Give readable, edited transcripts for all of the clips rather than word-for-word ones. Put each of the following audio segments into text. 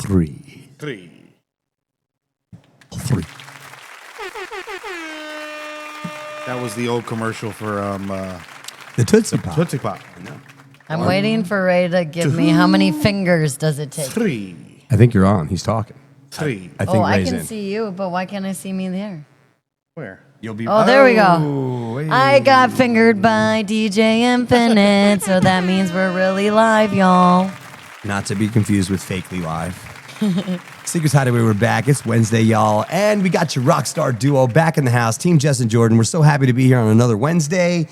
3. That was the old commercial for The Tootsie Pop. Tootsie Pop. I'm waiting for Ray to give me how many fingers does it take. 3. I think you're on. He's talking. 3. I think I Ray's can in. see you, but why can't I see me there? Where? You'll be. Oh, there we go. Hey. I got fingered by DJ Infinite, so that means we're really live, y'all. Not to be confused with Fakely Live. Secrets Hideaway, we're back. It's Wednesday, y'all. And we got your rock star duo back in the house, Team Jess and Jordan. We're so happy to be here on another Wednesday.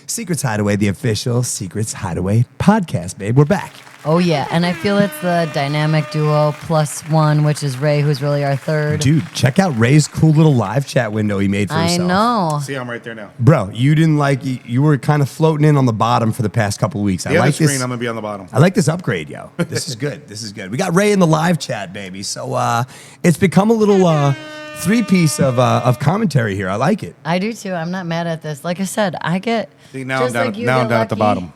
Secrets Hideaway, the official Secrets Hideaway podcast, babe. We're back. Oh, yeah, and I feel it's the dynamic duo plus one, which is Ray, who's really our third. Dude, check out Ray's cool little live chat window he made for I himself. know. See, I'm right there now. Bro, you didn't you were kind of floating in on the bottom for the past couple of weeks. The other screen, I'm going to be on the bottom. I like this upgrade, yo. This is good. This is good. We got Ray in the live chat, baby. So it's become a little three-piece of commentary here. I like it. I do, too. I'm not mad at this. Like I said, I get... See, now I'm just down, like you now I'm get down at the lucky. bottom.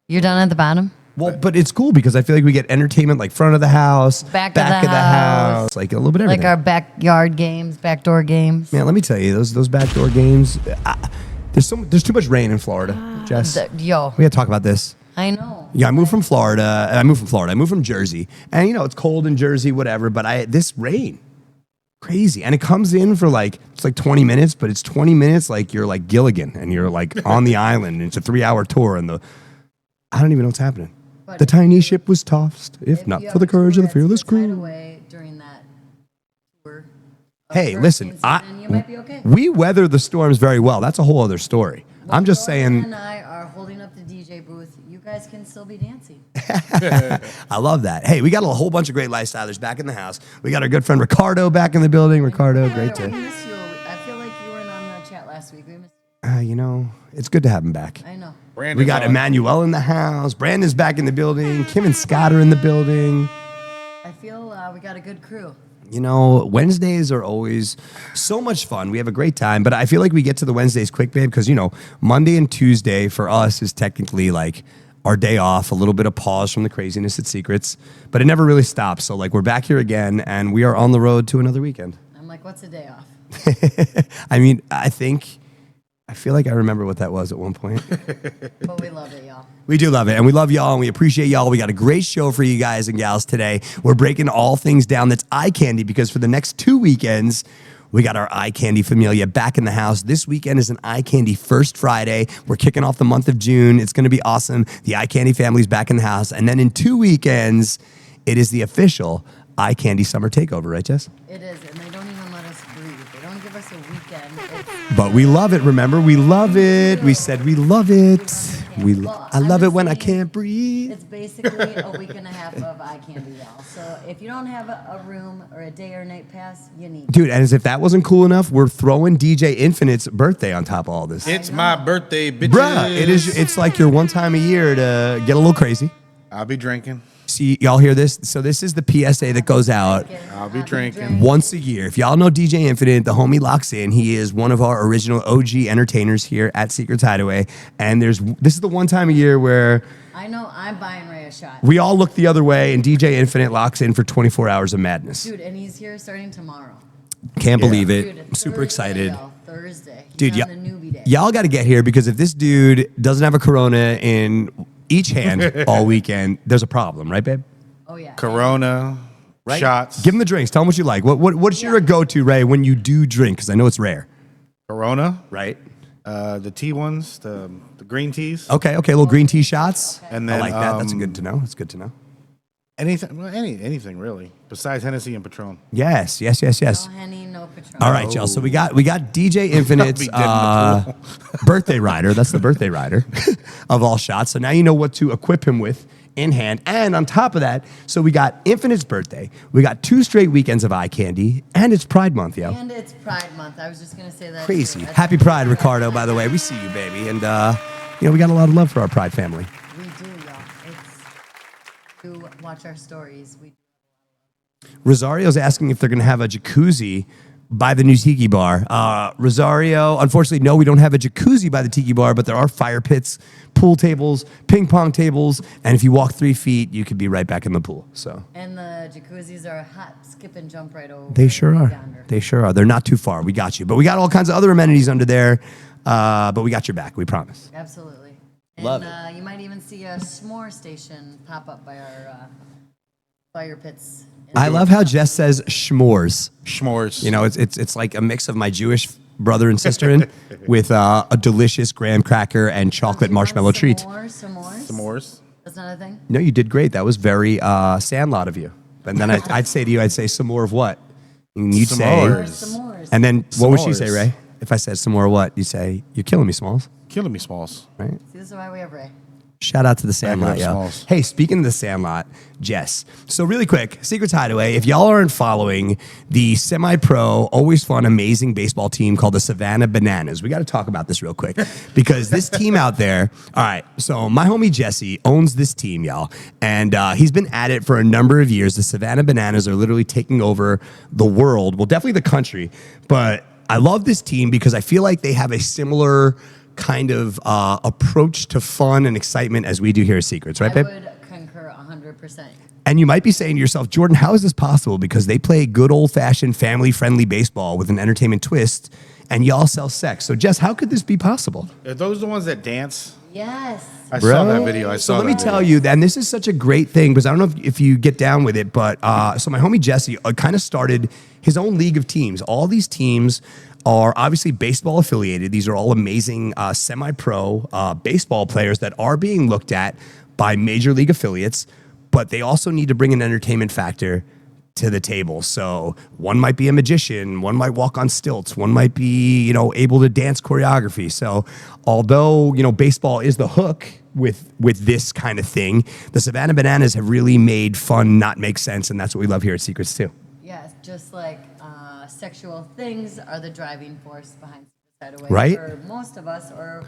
You're done at the bottom? Well, but it's cool because I feel like we get entertainment like front of the house, Back of the house. like a little bit of everything. Like our backyard games, backdoor games. Man, let me tell you, those backdoor games, there's too much rain in Florida, Jess. Yo, We got to talk about this. I know. Yeah, I moved from Florida. I moved from Jersey. And, it's cold in Jersey, whatever. But this rain, crazy. And it comes in for it's like 20 minutes, but it's 20 minutes like you're like Gilligan and you're like on the island. And it's a 3-hour tour. And I don't even know what's happening. But The tiny ship was tossed, if not for the courage of the fearless crew. During that tour of Hey, hurricane listen, season, you might be okay. we weather the storms very well. That's a whole other story. I'm just Jordan saying, and I are holding up the DJ booth. You guys can still be dancing. I love that. Hey, we got a whole bunch of great lifestylers back in the house. We got our good friend Ricardo back in the building. Ricardo, great We to. miss you. I feel like you weren't on the chat last week. We missed It's good to have him back. I know. Brandon's We got on. Emmanuel in the house. Brandon's back in the building. Kim and Scott are in the building. I feel we got a good crew. Wednesdays are always so much fun. We have a great time, but I feel like we get to the Wednesdays quick, babe, because, Monday and Tuesday for us is technically like our day off, a little bit of pause from the craziness at Secrets, but it never really stops. So, we're back here again, and we are on the road to another weekend. I'm like, what's a day off? I feel like I remember what that was at one point. But we love it, y'all. We do love it, and we love y'all, and we appreciate y'all. We got a great show for you guys and gals today. We're breaking all things down that's iCandy, because for the next 2 weekends, we got our iCandy Familia back in the house. This weekend is an iCandy First Friday. We're kicking off the month of June. It's going to be awesome. The iCandy family's back in the house. And then in 2 weekends, it is the official iCandy Summer Takeover, right, Jess? It is, and they don't even let us breathe. They don't give us a weekend. But we love it, remember? We love it. We said we love it. I love it when I can't breathe. It's basically a week and a half of eye candy, y'all. So if you don't have a room or a day or night pass, you need Dude, and as if that wasn't cool enough, we're throwing DJ Infinite's birthday on top of all this. It's my birthday, bitches. Bruh, it's like your one time a year to get a little crazy. I'll be drinking. See, y'all hear this? So this is the PSA that goes out I'll be drinking. once a year. If y'all know DJ Infinite, the homie locks in. He is one of our original OG entertainers here at Secrets Hideaway. And this is the one time a year where I know I'm buying Ray a shot. we all look the other way and DJ Infinite locks in for 24 hours of madness. Dude, and he's here starting tomorrow. Can't believe it. Dude, I'm super Thursday, excited. y'all, Thursday. He's Dude, on the newbie day. y'all got to get here, because if this dude doesn't have a Corona in each hand all weekend, there's a problem, right, babe? Oh, yeah. Corona, Right? shots. Give him the drinks. Tell him what you like. What's your go-to, Ray, when you do drink? Because I know it's rare. Corona, Right? the tea ones, the green teas. Okay, little green tea shots. And then, I like that. That's good to know. That's good to know. Anything really, besides Hennessy and Patron. Yes. No Henny, no Patron. All right, y'all. So we got DJ Infinite's I'll be dead in birthday rider. That's the birthday rider of all shots. So now you know what to equip him with in hand. And on top of that, so we got Infinite's birthday. We got 2 straight weekends of iCandy, and it's Pride Month, yo. And it's Pride Month. I was just going to say that. Crazy. too. That's Happy my Pride, favorite. Ricardo, by the way. We see you, baby. And, we got a lot of love for our Pride family. We do, y'all. It's to watch our stories. Rosario's asking if they're going to have a jacuzzi by the new Tiki Bar. Rosario, unfortunately, no, we don't have a jacuzzi by the Tiki Bar, but there are fire pits, pool tables, ping pong tables, and if you walk 3 feet, you could be right back in the pool. So And the jacuzzis are hot, skip and jump right over. they sure are. Yonder. They sure are. They're not too far. We got you. But we got all kinds of other amenities under there. But we got your back. We promise. Absolutely. And, Love it. You might even see a s'more station pop up by our fire pits. I love how Jess says schmores. Schmores. You know, it's like a mix of my Jewish brother and sister in with a delicious graham cracker and chocolate marshmallow treat. S'mores. That's not a thing? No, you did great. That was very Sandlot of you. And then I'd say to you, I'd say some more of what? And you'd S'mores. say, S'mores. and then what would she say, S'mores. Ray? If I said some more of what? You'd say, you're killing me, Smalls. Killing me, Smalls. Right? See, this is why we have Ray. Shout out to the Sandlot, love yo. Smalls. Hey, speaking of the Sandlot, Jess. So really quick, Secrets Hideaway, if y'all aren't following the semi-pro, always fun, amazing baseball team called the Savannah Bananas, we got to talk about this real quick because this team out there, all right, so my homie Jesse owns this team, y'all, and he's been at it for a number of years. The Savannah Bananas are literally taking over the world, well, definitely the country, but I love this team because I feel like they have a similar kind of approach to fun and excitement as we do here at Secrets, right, babe? I would concur 100%. And you might be saying to yourself, Jordan, how is this possible? Because they play good old-fashioned, family-friendly baseball with an entertainment twist, and y'all sell sex. So, Jess, how could this be possible? Are those the ones that dance? Yes. I saw that video. I So saw let me that tell video. you, and this is such a great thing because I don't know if you get down with it, but so my homie Jesse kind of started his own league of teams. All these teams are obviously baseball affiliated. These are all amazing semi-pro baseball players that are being looked at by major league affiliates, but they also need to bring an entertainment factor to the table. So one might be a magician, one might walk on stilts, one might be, able to dance choreography. So although, baseball is the hook with this kind of thing, the Savannah Bananas have really made fun not make sense, and that's what we love here at Secrets too. Yes, just like sexual things are the driving force behind Secrets Hideaway. Right. For most of us, or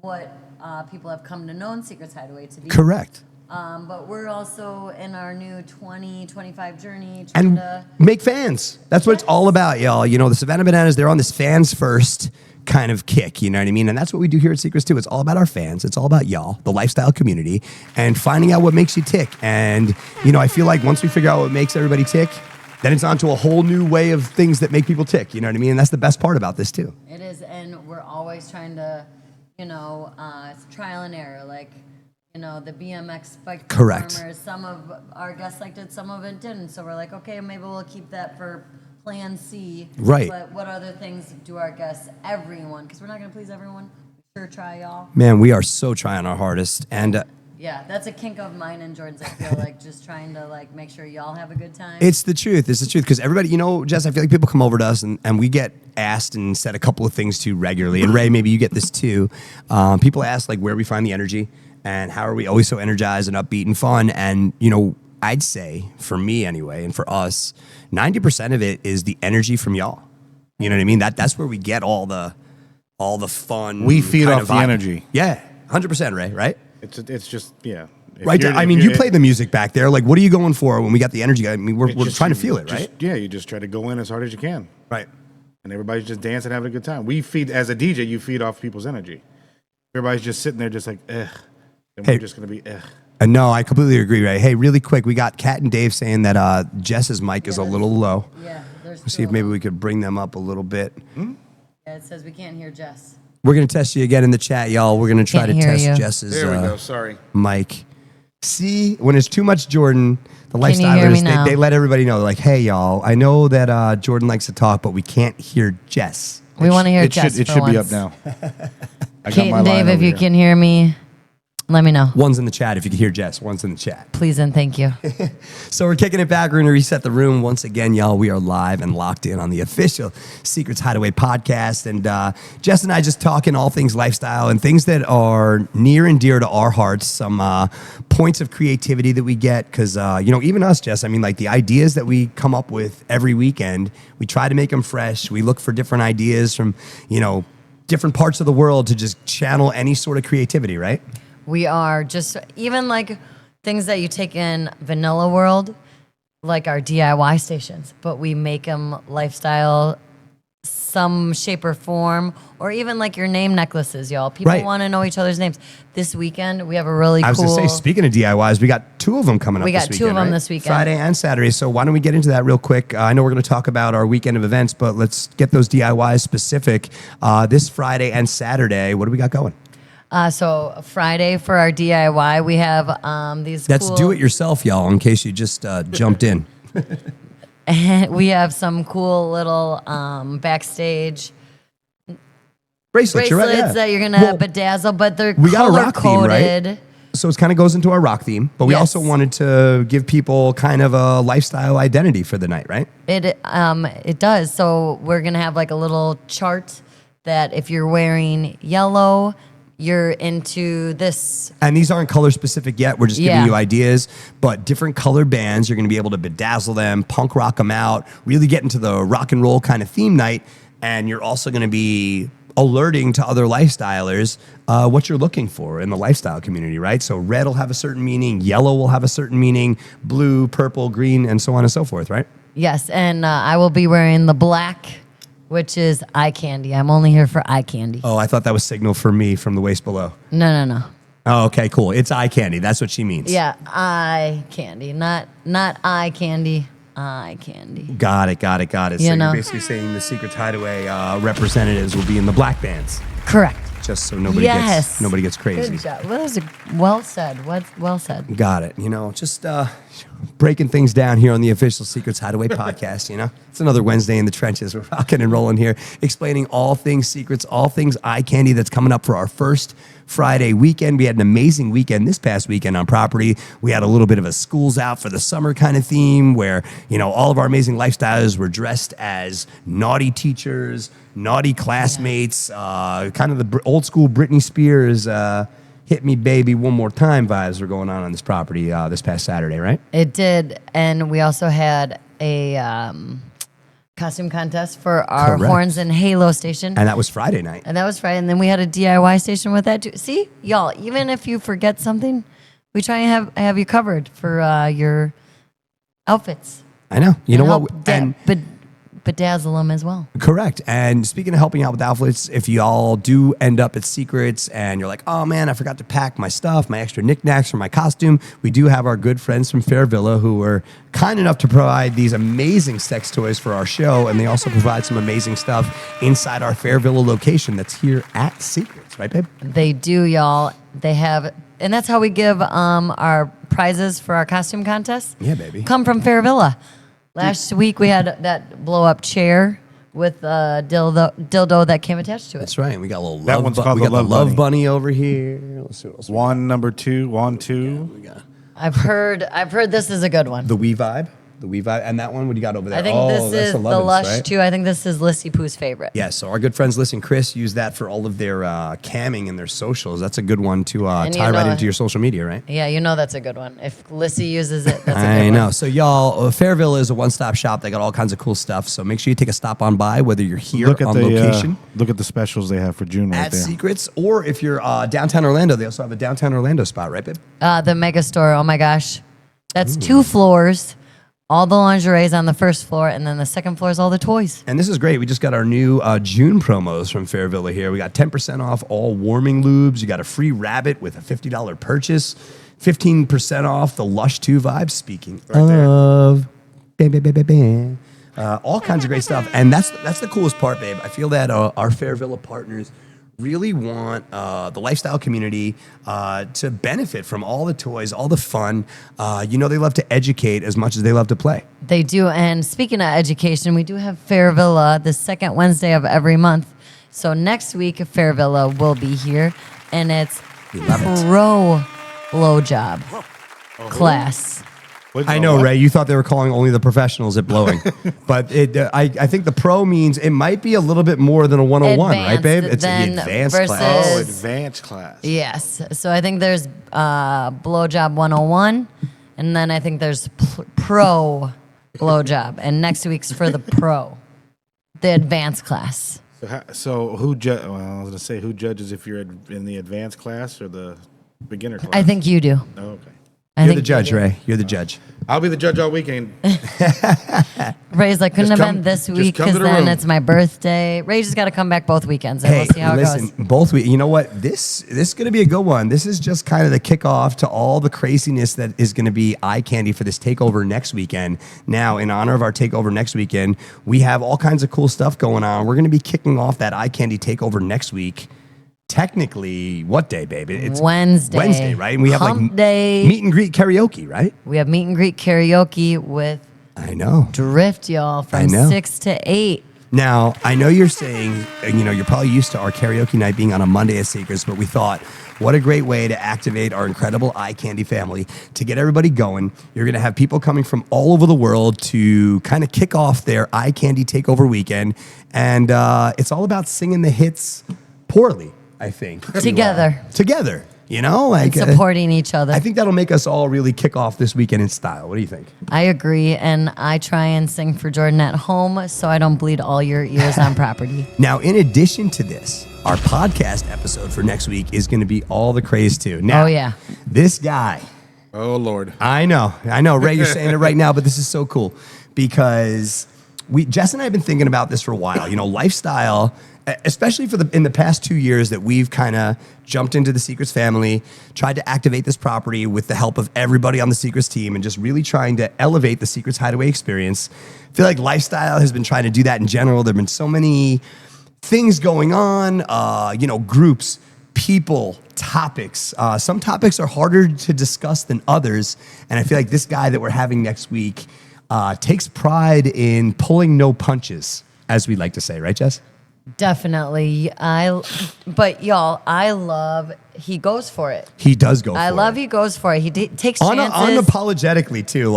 what people have come to know in Secrets Hideaway to be. Correct. But we're also in our new 2025 journey trying And to make fans. That's what it's all about, y'all. The Savannah Bananas, they're on this fans first kind of kick, you know what I mean? And that's what we do here at Secrets too. It's all about our fans. It's all about y'all, the lifestyle community, and finding out what makes you tick. And, I feel like once we figure out what makes everybody tick, then it's on to a whole new way of things that make people tick, you know what I mean? And that's the best part about this too. It is, and we're always trying to, it's trial and error. Like, the BMX bike Correct. performers, some of our guests liked it, some of it didn't. So we're like, okay, maybe we'll keep that for plan C. Right. But what other things do our guests, everyone, because we're not going to please everyone. We sure try, y'all. Man, we are so trying our hardest. And Yeah, that's a kink of mine and Jordan's. I feel like just trying to make sure y'all have a good time. it's the truth. It's the truth. Because everybody, Jess, I feel like people come over to us and we get asked and said a couple of things too regularly. And Ray, maybe you get this too. People ask where we find the energy and how are we always so energized and upbeat and fun. And, I'd say for me anyway, and for us, 90% of it is the energy from y'all. You know what I mean? That's where we get all the fun. We feed kind off of the vibe. energy. Yeah, 100%, Ray, right? It's just, yeah. If Right. you're- I if mean, you're- you play the music back there. Like, what are you going for when we got the energy? I mean, we're it's just- trying to feel it, just- right? Yeah, you just try to go in as hard as you can. Right. And everybody's just dancing, having a good time. We feed, as a DJ, you feed off people's energy. Everybody's just sitting there just like, then Hey. we're just going to be, No, I completely agree, Ray. Hey, really quick, we got Kat and Dave saying that Jess's mic is a little low. Yeah, there's Let's see if maybe we could bring them up a little bit. Yeah, it says we can't hear Jess. We're going to test you again in the chat, y'all. We're going to try Can't to hear test you. Jess's there we go, sorry. mic. See, when it's too much Jordan, the Can you hear me lifestylers, now? they let everybody know. They're like, hey, y'all, I know that Jordan likes to talk, but we can't hear Jess. We want to hear It Jess should, it for should be up once. now. I got Kate my and line Dave, if over you here. can hear me, let me know. One's in the chat if you can hear Jess. One's in the chat. Please and thank you. So we're kicking it back. We're going to reset the room once again, y'all. We are live and locked in on the official Secrets Hideaway podcast. And Jess and I just talking all things lifestyle and things that are near and dear to our hearts. Some points of creativity that we get. Because, even us, Jess, I mean, the ideas that we come up with every weekend, we try to make them fresh. We look for different ideas from, different parts of the world to just channel any sort of creativity, right? We are just, even things that you take in vanilla world, like our DIY stations, but we make them lifestyle some shape or form, or even like your name necklaces, y'all. People Right. want to know each other's names. This weekend, we have a really I was cool. going to say, speaking of DIYs, we got 2 of them coming up We this got weekend. 2 of them right? this weekend. Friday and Saturday. So why don't we get into that real quick? I know we're going to talk about our weekend of events, but let's get those DIYs specific. This Friday and Saturday, what do we got going? So Friday for our DIY, we have these. That's cool, do it yourself, y'all, in case you just jumped in. We have some cool little backstage Bracelets, you're right, bracelets yeah. that you're gonna Well, bedazzle, but they're we got a color rock theme, coded. right? So it kind of goes into our rock theme, but we Yes. also wanted to give people kind of a lifestyle identity for the night, right? It does. So we're gonna have like a little chart that if you're wearing yellow, you're into this. And these aren't color specific yet. We're just giving Yeah. you ideas, but different color bands. You're going to be able to bedazzle them, punk rock them out, really get into the rock and roll kind of theme night. And you're also going to be alerting to other lifestylers what you're looking for in the lifestyle community, right? So red will have a certain meaning, yellow will have a certain meaning, blue, purple, green, and so on and so forth, right? Yes, and I will be wearing the black, which is eye candy. I'm only here for eye candy. Oh, I thought that was signal for me from the waist below. No. Oh, okay, cool. It's eye candy. That's what she means. Yeah, eye candy, not eye candy. Eye candy. Got it. So You know. you're basically saying the Secrets Hideaway representatives will be in the black bands, Correct. just so nobody gets crazy. Good job. Well, that was well said. Well said. Got it. Just breaking things down here on the official Secrets Hideaway podcast. It's another Wednesday in the trenches. We're rocking and rolling here, explaining all things secrets, all things eye candy that's coming up for our first Friday weekend. We had an amazing weekend this past weekend on property. We had a little bit of a schools out for the summer kind of theme where, all of our amazing lifestyles were dressed as naughty teachers, naughty classmates, kind of the old school Britney Spears, hit me baby one more time vibes were going on this property this past Saturday, right? It did, and we also had a costume contest for our Correct. Horns and Halo station. And that was Friday night. And that was Friday. And then we had a DIY station with that too. See, y'all, even if you forget something, we try and have you covered for your outfits. I know. You know help what? And bedazzle them as well. correct. And speaking of helping out with outfits, if y'all do end up at Secrets and you're like, oh man, I forgot to pack my stuff, my extra knickknacks for my costume, we do have our good friends from Fair Villa who were kind enough to provide these amazing sex toys for our show. And they also provide some amazing stuff inside our Fair Villa location that's here at Secrets, right, babe? They do, y'all. They have, and that's how we give our prizes for our costume contest. Yeah, baby. Come from Fair Villa. Last week we had that blow up chair with a dildo that came attached to it. That's right. We got a little That love one's bu- called we the got the Love love Bunny. bunny over here. Let's see what else we got. Wand number 2, wand 2. We got I've heard this is a good one. the Wee Vibe. The Wee Vibe. And that one, what do you got over there? I think oh, this that's is the Lovin's, Lush right? too. I think this is Lissy Poo's favorite. Yeah, so our good friends, Listen, Chris, use that for all of their camming and their socials. That's a good one to And tie you right know- into your social media, right? Yeah, that's a good one. If Lissy uses it, that's a good I one. know. So, y'all, Fairville is a one-stop shop. They got all kinds of cool stuff. So make sure you take a stop on by, whether you're here Look at on the location look at the specials they have for June right at there. Secrets, or if you're downtown Orlando, they also have a downtown Orlando spot, right, babe? The mega store. Oh my gosh, that's 2 floors. All the lingerie's on the first floor, and then the second floor is all the toys. And this is great. We just got our new June promos from Fairvilla here. We got 10% off all warming lubes. You got a free rabbit with a $50 purchase. 15% off the Lush 2 vibes. Speaking of, bam, bam, bam, bam, bam. All kinds of great stuff. And that's the coolest part, babe. I feel that our Fairvilla partners really want the lifestyle community to benefit from all the toys, all the fun. They love to educate as much as they love to play. They do. And speaking of education, we do have Fair Villa the second Wednesday of every month. So next week, Fair Villa will be here, and it's We love it. pro blowjob class. I know, Ray. You thought they were calling only the professionals at blowing, but I think the pro means it might be a little bit more than a 101, right, babe? Advanced It's an then advanced versus- class. Oh, advanced class. Yes. So I think there's blowjob 101, and then I think there's pro blowjob, and next week's for the pro, the advanced class. So who Well, I was gonna say who judges if you're in the advanced class or the beginner class. I think you do. Oh, okay. You're the think judge, they do. Ray. You're the judge. I'll be the judge all weekend. Ray's like, couldn't Just have come- been this just week come because to the then room. it's my birthday. Ray just got to come back both weekends, and Hey, we'll see how listen, it goes. both we. You know what? This is going to be a good one. This is just kind of the kickoff to all the craziness that is going to be iCandy for this takeover next weekend. Now, in honor of our takeover next weekend, we have all kinds of cool stuff going on. We're going to be kicking off that iCandy takeover next week. Technically, what day, baby? It's Wednesday. Wednesday, right? And we have Hump like day. meet and greet karaoke, right? We have meet and greet karaoke with I know. Drift, y'all, I from know. 6 to 8. Now, I know you're saying, you're probably used to our karaoke night being on a Monday at Secrets, but we thought, what a great way to activate our incredible iCandy family to get everybody going. You're going to have people coming from all over the world to kind of kick off their iCandy takeover weekend. And it's all about singing the hits poorly, I think. Together. Together, like Supporting each other. I think that'll make us all really kick off this weekend in style. What do you think? I agree, and I try and sing for Jordan at home so I don't bleed all your ears on property. Now, in addition to this, our podcast episode for next week is going to be all the craze too. Now, Oh, yeah. This guy, Oh, Lord. I know, Ray, you're saying it right now, but this is so cool because Jess and I have been thinking about this for a while. Lifestyle, especially in the past 2 years that we've kind of jumped into the Secrets family, tried to activate this property with the help of everybody on the Secrets team and just really trying to elevate the Secrets Hideaway experience. I feel like Lifestyle has been trying to do that in general. There have been so many things going on, groups, people, topics. Some topics are harder to discuss than others. And I feel like this guy that we're having next week takes pride in pulling no punches, as we like to say, right, Jess? Definitely. But y'all, I love he goes for it. He does go for it. I love he goes for it. He takes chances. Unapologetically, too.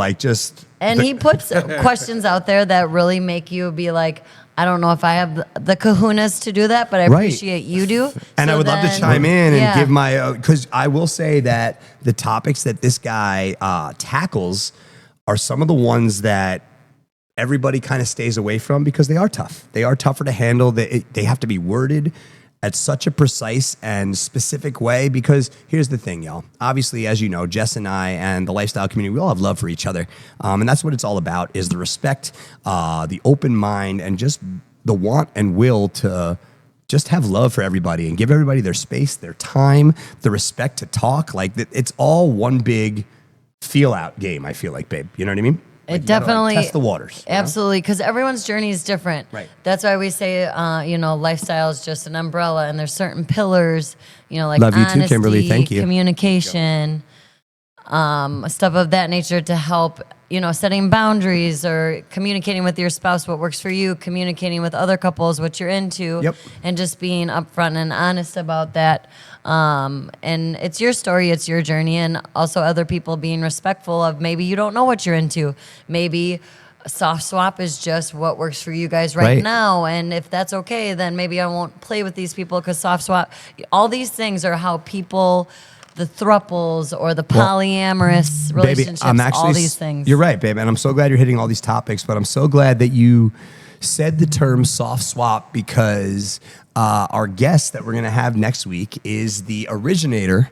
And he puts questions out there that really make you be like, I don't know if I have the kahunas to do that, but I Right. appreciate you do. And So I would love to then- chime in and yeah. give my, because I will say that the topics that this guy tackles are some of the ones that everybody kind of stays away from because they are tough. They are tougher to handle. They have to be worded at such a precise and specific way because here's the thing, y'all. Obviously, as you know, Jess and I and the lifestyle community, we all have love for each other. And that's what it's all about is the respect, the open mind, and just the want and will to just have love for everybody and give everybody their space, their time, the respect to talk. Like it's all one big feel out game, I feel like, babe. You know what I mean? It You gotta, definitely test the waters. you know? Absolutely, because everyone's journey is different. Right. That's why we say, lifestyle is just an umbrella, and there's certain pillars. Like Love you too, honesty, Kimberly. Thank you. communication, stuff of that nature to help. Setting boundaries or communicating with your spouse what works for you, communicating with other couples what you're into, Yep. and just being upfront and honest about that. And it's your story, it's your journey, and also other people being respectful of maybe you don't know what you're into. Maybe soft swap is just what works for you guys right now, and if that's okay, then maybe I won't play with these people because soft swap. All these things are how people. The thruples or the polyamorous relationships, I'm actually, all these things. You're right, babe. And I'm so glad you're hitting all these topics, but I'm so glad that you said the term soft swap because our guest that we're going to have next week is the originator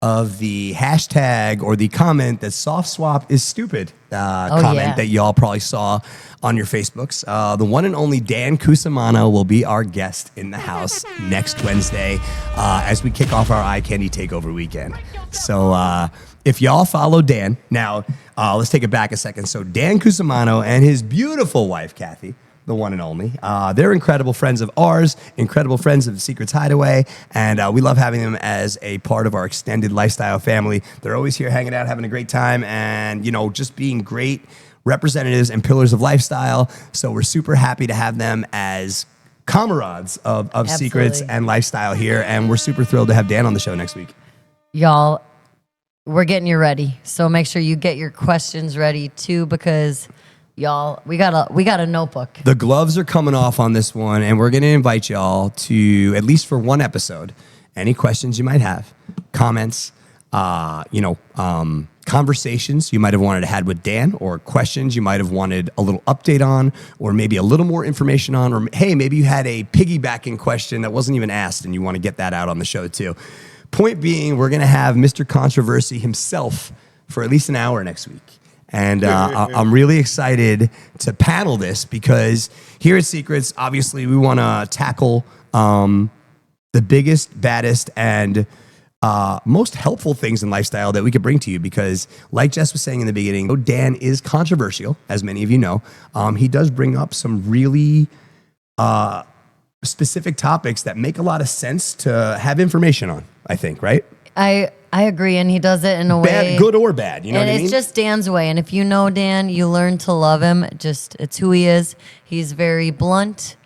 of the hashtag or the comment that soft swap is stupid comment that y'all probably saw on your Facebooks. The one and only Dan Cusimano will be our guest in the house next Wednesday as we kick off our iCandy Takeover weekend. So if y'all follow Dan, now let's take it back a second. So Dan Cusimano and his beautiful wife, Kathy, the one and only. They're incredible friends of ours, incredible friends of Secrets Hideaway, and we love having them as a part of our extended lifestyle family. They're always here hanging out, having a great time, and just being great representatives and pillars of lifestyle. So we're super happy to have them as comrades of Secrets and lifestyle here, and we're super thrilled to have Dan on the show next week. Y'all, we're getting you ready. So make sure you get your questions ready too, because y'all, we got a notebook. The gloves are coming off on this one, and we're going to invite y'all to, at least for one episode, any questions you might have, comments, conversations you might have wanted to have with Dan, or questions you might have wanted a little update on, or maybe a little more information on, or hey, maybe you had a piggybacking question that wasn't even asked and you want to get that out on the show too. Point being, we're going to have Mr. Controversy himself for at least an hour next week. And I'm really excited to panel this because here at Secrets, obviously, we want to tackle the biggest, baddest, and most helpful things in lifestyle that we could bring to you. Because, like Jess was saying in the beginning, though Dan is controversial, as many of you know. He does bring up some really specific topics that make a lot of sense to have information on, I think, right? I agree, and he does it in a way Bad, good or bad, you know what I mean? It's just Dan's way, and if you know Dan, you learn to love him. It's who he is. He's very blunt,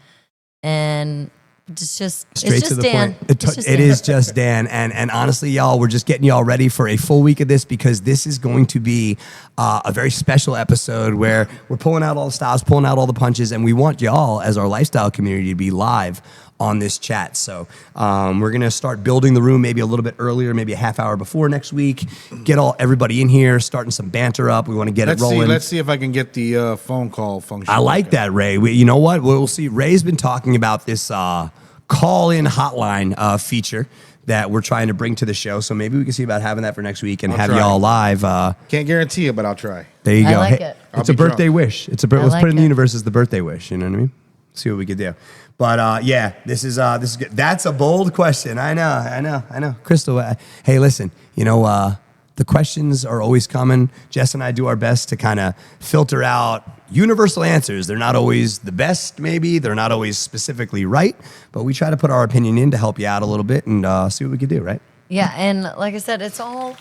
and it's straight just to the Dan. point. It is just Dan. And honestly, y'all, we're just getting y'all ready for a full week of this because this is going to be a very special episode where we're pulling out all the styles, pulling out all the punches, and we want y'all as our lifestyle community to be live on this chat. So we're going to start building the room maybe a little bit earlier, maybe a half hour before next week. Get everybody in here, starting some banter up. We want to get it rolling. Let's see if I can get the phone call function. I like that, Ray. You know what? We'll see. Ray's been talking about this call-in hotline feature that we're trying to bring to the show. So maybe we can see about having that for next week and have try. y'all live. Can't guarantee it, but I'll try. There you I go. like Hey, it. it's a birthday wish. Let's put it in the it. universe as the birthday wish. You know what I mean? See what we could do. But yeah, this is good. That's a bold question. I know. Crystal, hey, listen. You know, the questions are always coming. Jess and I do our best to kind of filter out universal answers. They're not always the best, maybe. They're not always specifically right, but we try to put our opinion in to help you out a little bit and see what we can do, right? Yeah, and like I said, it's all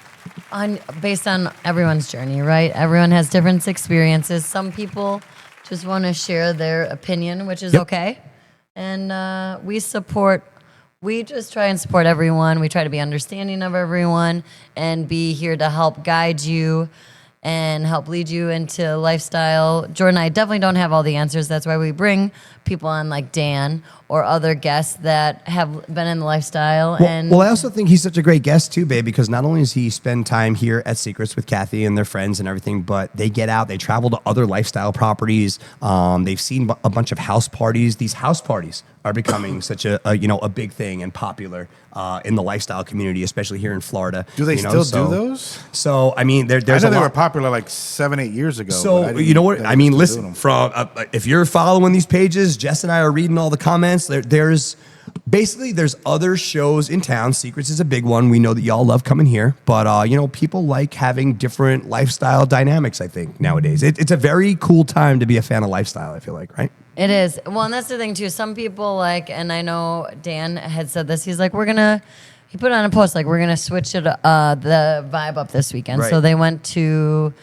based on everyone's journey, right? Everyone has different experiences. Some people just want to share their opinion, which is okay. And we just try and support everyone. We try to be understanding of everyone and be here to help guide you and help lead you into lifestyle. Jordan and I definitely don't have all the answers. That's why we bring people on like Dan or other guests that have been in the lifestyle. Well, I also think he's such a great guest too, babe, because not only does he spend time here at Secrets with Kathy and their friends and everything, but they get out, they travel to other lifestyle properties. They've seen a bunch of house parties. These house parties are becoming such a big thing and popular in the lifestyle community, especially here in Florida. Do they still do those? So, I mean, there's I know a they lot. were popular like 7-8 years ago. So, you know what? I mean, listen, if you're following these pages, Jess and I are reading all the comments. There's other shows in town. Secrets is a big one. We know that y'all love coming here, but people like having different lifestyle dynamics, I think, nowadays. It's a very cool time to be a fan of lifestyle, I feel like, right? It is. Well, and that's the thing, too. Some people like, and I know Dan had said this, he's like, he put on a post, like, we're going to switch the vibe up this weekend. Right. So they went to,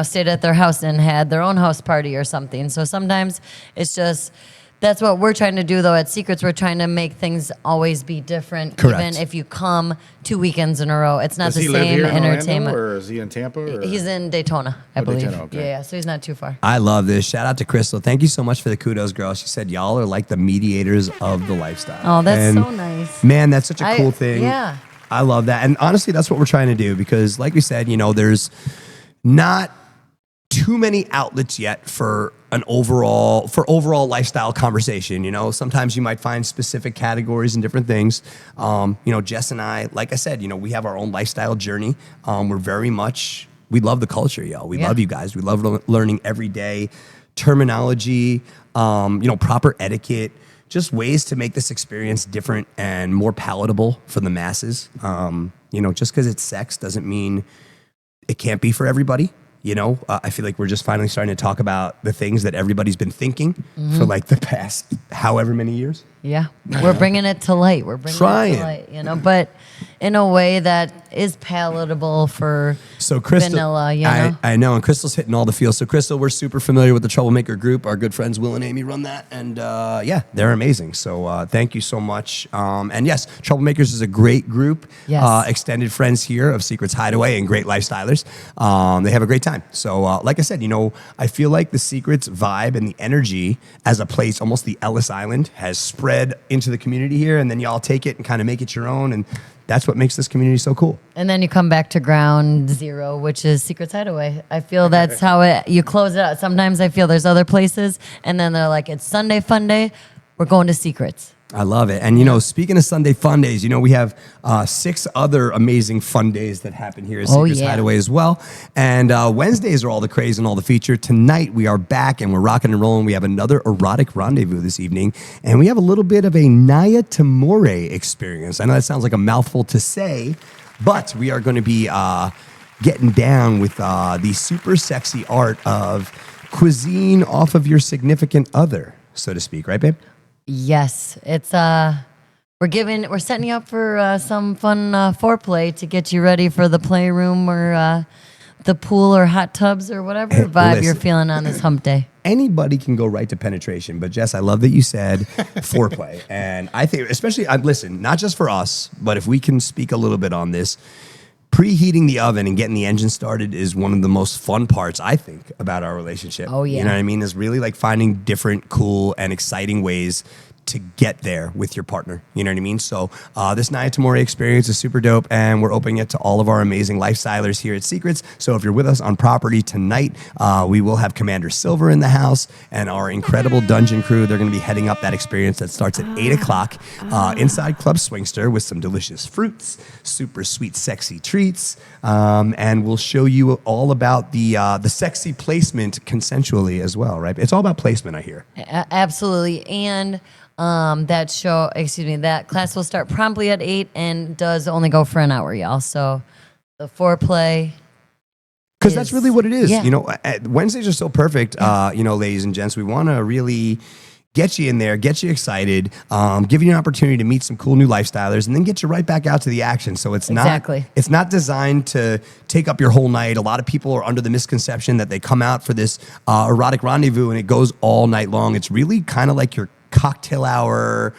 stayed at their house and had their own house party or something. So sometimes it's just, that's what we're trying to do, though, at Secrets. We're trying to make things always be different. Correct. Even if you come 2 weekends in a row. It's not Does the he same live here in entertainment. Orlando, or is he in Tampa? Or? He's in Daytona, I believe. Daytona, okay. Yeah, so he's not too far. I love this. Shout out to Crystal. Thank you so much for the kudos, girl. She said y'all are like the mediators of the lifestyle. Oh, that's And so nice. Man, that's such a cool thing. Yeah. I love that. And honestly, that's what we're trying to do because, like we said, there's not too many outlets yet for overall lifestyle conversation. Sometimes you might find specific categories and different things. Jess and I, like I said, we have our own lifestyle journey. We love the culture, y'all. We love you guys. We love learning every day terminology, proper etiquette, just ways to make this experience different and more palatable for the masses. Just because it's sex doesn't mean it can't be for everybody. I feel like we're just finally starting to talk about the things that everybody's been thinking for like the past however many years. Yeah, we're bringing it to light. We're bringing Trying. it to light, but in a way that is palatable for Crystal, vanilla, I know, and Crystal's hitting all the feels. So Crystal, we're super familiar with the Troublemaker group. Our good friends Will and Amy run that, and they're amazing. So thank you so much. And yes, Troublemakers is a great group. Yes. Extended friends here of Secrets Hideaway and great lifestylers. They have a great time. So like I said, I feel like the Secrets vibe and the energy as a place, almost the Ellis Island, has spread into the community here, and then y'all take it and kind of make it your own, and that's what makes this community so cool. And then you come back to ground zero, which is Secrets Hideaway. I feel that's how you close it out. Sometimes I feel there's other places, and then they're like, it's Sunday fun day, we're going to Secrets. I love it. And, speaking of Sunday fun days, we have 6 other amazing fun days that happen here at Secrets Hideaway as well. And Wednesdays are all the craze and all the feature. Tonight, we are back and we're rocking and rolling. We have another erotic rendezvous this evening. And we have a little bit of a Naya Tamore experience. I know that sounds like a mouthful to say, but we are going to be getting down with the super sexy art of cuisine off of your significant other, so to speak. Right, babe? Yes, it's we're setting you up for some fun foreplay to get you ready for the playroom or the pool or hot tubs or whatever vibe you're feeling on this hump day. Anybody can go right to penetration, but Jess, I love that you said foreplay, and I think especially listen, not just for us, but if we can speak a little bit on this. Preheating the oven and getting the engine started is one of the most fun parts, I think, about our relationship. Oh, yeah. You know what I mean? Is really like finding different, cool, and exciting ways to get there with your partner. You know what I mean? So this Naya Tamore experience is super dope, and we're opening it to all of our amazing lifestylers here at Secrets. So if you're with us on property tonight, we will have Commander Silver in the house and our incredible dungeon crew. They're going to be heading up that experience that starts at 8 o'clock inside Club Swingster with some delicious fruits, super sweet, sexy treats, and we'll show you all about the sexy placement consensually as well, right? It's all about placement, I hear. Absolutely. And that class will start promptly at 8 and does only go for an hour, y'all. So the foreplay. Because that's really what it is. Yeah. Wednesdays are so perfect, ladies and gents. We want to really get you in there, get you excited, give you an opportunity to meet some cool new lifestylers, and then get you right back out to the action. So it's not designed to take up your whole night. A lot of people are under the misconception that they come out for this erotic rendezvous and it goes all night long. It's really kind of like your cocktail hour,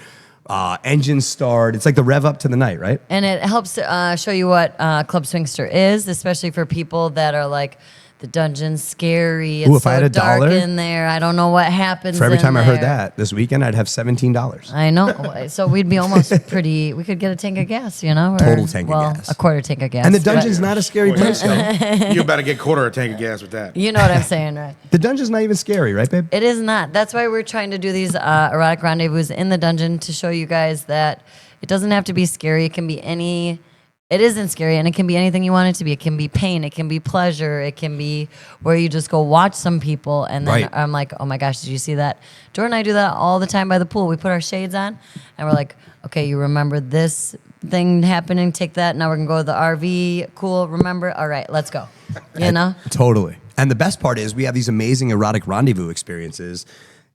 engine start. It's like the rev up to the night, right? And it helps show you what Club Swingster is, especially for people that are like, the dungeon's scary. It's if I had dark $1 in there. I don't know what happens. For every time I heard there. that this weekend, I'd have $17. I know. So we'd be almost pretty. We could get a tank of gas, or, Total tank of gas. A quarter tank of gas. And the dungeon's not a scary place, though. You better get quarter a tank of gas with that. You know what I'm saying, right? The dungeon's not even scary, right, babe? It is not. That's why we're trying to do these erotic rendezvous in the dungeon to show you guys that it doesn't have to be scary. It can be any. It isn't scary, and it can be anything you want it to be. It can be pain. It can be pleasure. It can be where you just go watch some people, and then I'm like, oh my gosh, did you see that? Jordan and I do that all the time by the pool. We put our shades on, and we're like, okay, you remember this thing happening? Take that. Now we're going to go to the RV. Cool, remember? All right, let's go. You know? Totally. And the best part is we have these amazing erotic rendezvous experiences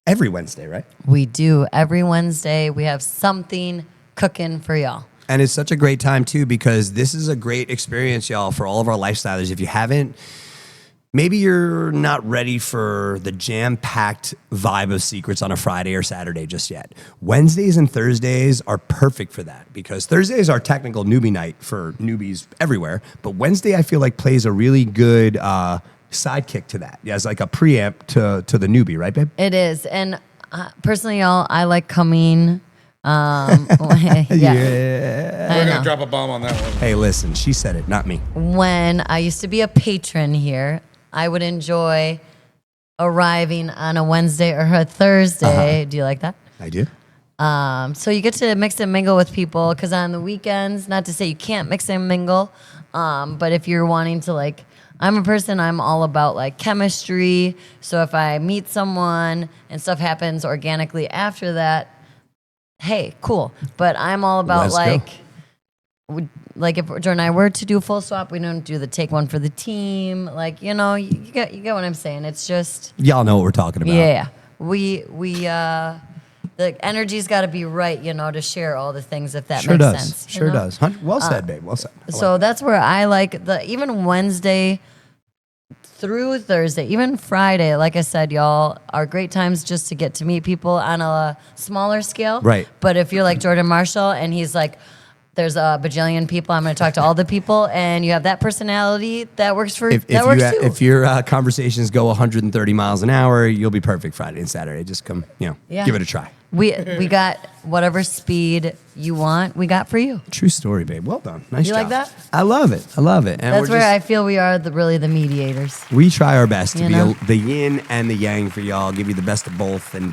every Wednesday, right? We do. Every Wednesday, we have something cooking for y'all. And it's such a great time, too, because this is a great experience, y'all, for all of our lifestylers. If you haven't, maybe you're not ready for the jam-packed vibe of Secrets on a Friday or Saturday just yet. Wednesdays and Thursdays are perfect for that because Thursdays are technical newbie night for newbies everywhere. But Wednesday, I feel like, plays a really good sidekick to that. Yeah, it's like a preamp to the newbie, right, babe? It is. And personally, y'all, I like coming... We're gonna drop a bomb on that one. Hey, listen, she said it, not me. When I used to be a patron here, I would enjoy arriving on a Wednesday or a Thursday. Do you like that? I do. So you get to mix and mingle with people because on the weekends, not to say you can't mix and mingle, but if you're wanting to I'm a person, I'm all about chemistry. So if I meet someone and stuff happens organically after that, hey, cool. But I'm all about if Jordan and I were to do a full swap, we don't do the take one for the team. You get what I'm saying. It's just y'all know what we're talking about. Yeah, we the energy's got to be right, to share all the things if that makes sense. Sure does. Well said, babe. Well said. So that's where I like even Wednesday through Thursday, even Friday, like I said, y'all, are great times just to get to meet people on a smaller scale. Right. But if you're like Jordan Marshall and he's like, there's a bajillion people, I'm going to talk to all the people, and you have that personality, that works for too. If your conversations go 130 miles an hour, you'll be perfect Friday and Saturday. Just come, give it a try. We got whatever speed you want, we got for you. True story, babe. Well done. Nice job. You like that? I love it. And that's where I feel we are really the mediators. We try our best to be the yin and the yang for y'all, give you the best of both, and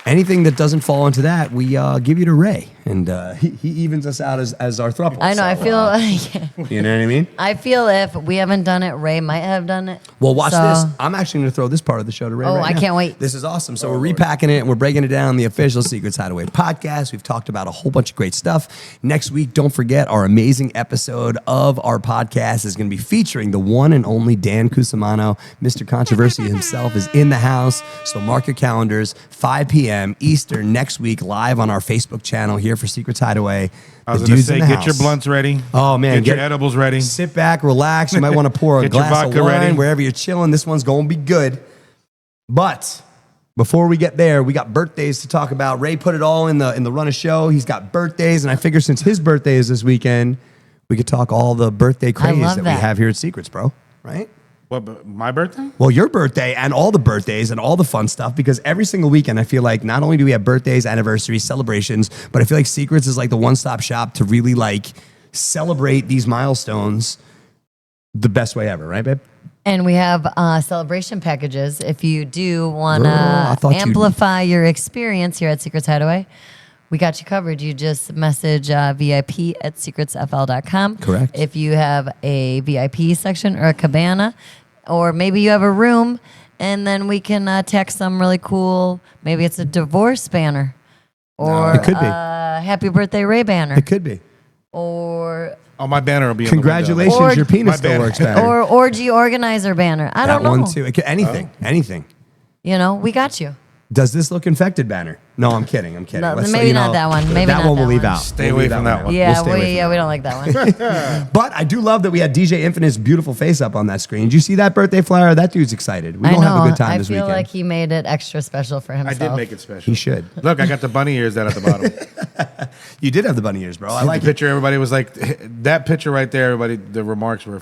anything that doesn't fall into that, we give you to Ray, and he evens us out as our throuple. I know. So, I feel. you know what I mean? I feel if we haven't done it, Ray might have done it. Well, watch So- this. I'm actually going to throw this part of the show to Ray. Oh, right I now. can't wait. This is awesome. So we're repacking it and we're breaking it down. The official Secrets Hideaway podcast. We've talked about a whole bunch of great stuff. Next week, don't forget our amazing episode of our podcast is going to be featuring the one and only Dan Cusimano. Mr. Controversy himself is in the house. So mark your calendars. 5 p.m. Eastern next week, live on our Facebook channel here for Secrets Hideaway. I was The going to dude's say, in the get your house. blunts ready. Oh, man. Get your edibles ready. Sit back, relax. You might want to pour a Get your glass of vodka wine ready. wherever you're chilling. This one's going to be good. But before we get there, we got birthdays to talk about. Ray put it all in the run of show. He's got birthdays, and I figure since his birthday is this weekend, we could talk all the birthday craze love that we that. have here at Secrets, bro. Right? What, my birthday? Well, your birthday and all the birthdays and all the fun stuff, because every single weekend I feel like not only do we have birthdays, anniversaries, celebrations, but I feel like Secrets is like the one-stop shop to really like celebrate these milestones the best way ever, right, babe? And we have celebration packages. If you do want I to thought you- amplify your experience here at Secrets Hideaway, we got you covered. You just message VIP at secretsfl.com. Correct. If you have a VIP section or a cabana, or maybe you have a room, and then we can text some really cool, maybe it's a divorce banner, or It could be. happy birthday Ray banner, It could be. or Oh, my banner will be Congratulations, Or- your penis My still bad. works better. or orgy organizer banner. I that don't know. one too. It could, anything, anything. You know, we got you. Does this look infected banner? No, I'm kidding. I'm kidding. No, Let's maybe not that one. Maybe that not one we'll that leave one. out. Stay We'll away leave from that that one. one. We'll Yeah, stay away from that we don't like that one. But I do love that we had DJ Infinite's beautiful face up on that screen. Did you see that birthday flyer? That dude's excited. We're I going to know. have a good time I this feel weekend. like he made it extra special for I himself. did make it special. He should. Look, I got the bunny ears down at the bottom. You did have the bunny ears, bro. I The like it. picture, everybody was like, that picture right there, everybody, the remarks were